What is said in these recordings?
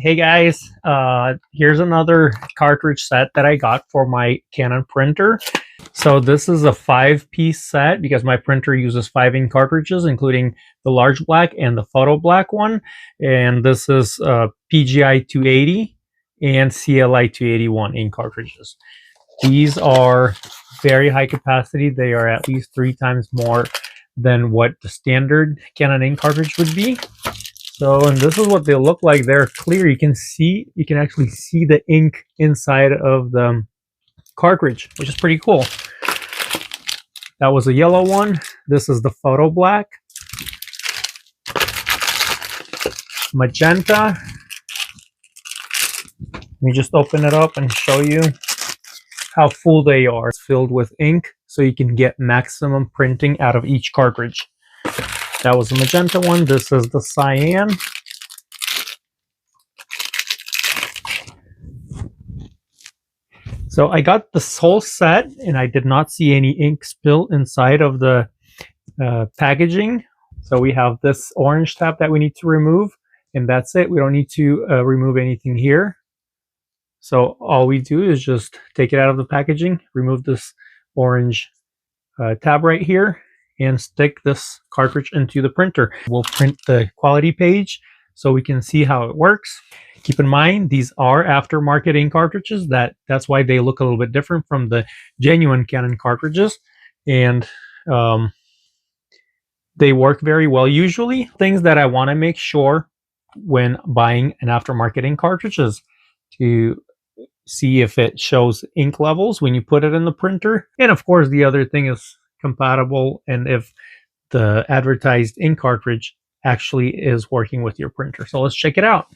Hey guys, here's another cartridge set that I got for my Canon printer. So this is a 5-piece set because my printer uses 5 ink cartridges, including the large black and the photo black one. And this is PGI-280 and CLI-281 ink cartridges. These are very high capacity. They are at least 3 times more than what the standard Canon ink cartridge would be. So, and this is what they look like. They're clear. You can actually see the ink inside of the cartridge, which is pretty cool. That was a yellow one. This is the photo black. Magenta. Let me just open it up and show you how full they are. It's filled with ink, so you can get maximum printing out of each cartridge. That was the magenta one. This is the cyan. So I got this whole set and I did not see any ink spill inside of the packaging. So we have this orange tab that we need to remove, and that's it. We don't need to remove anything here. So all we do is just take it out of the packaging, remove this orange tab right here, and stick this cartridge into the printer. We'll print the quality page so we can see how it works. Keep in mind, these are aftermarket ink cartridges. That's why they look a little bit different from the genuine Canon cartridges. And they work very well. Usually, things that I want to make sure when buying an aftermarket ink cartridge is to see if it shows ink levels when you put it in the printer. And of course, the other thing is compatible, and if the advertised ink cartridge actually is working with your printer. So let's check it out.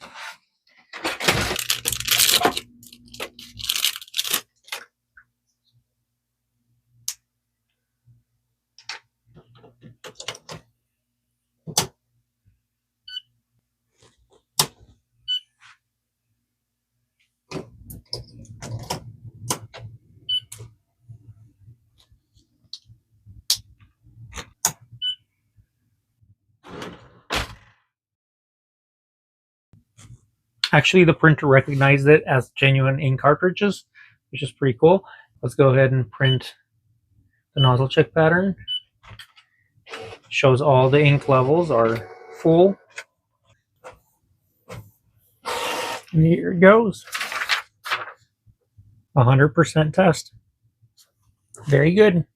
Actually, the printer recognized it as genuine ink cartridges, which is pretty cool. Let's go ahead and print the nozzle check pattern. Shows all the ink levels are full. And here it goes. 100% test. Very good.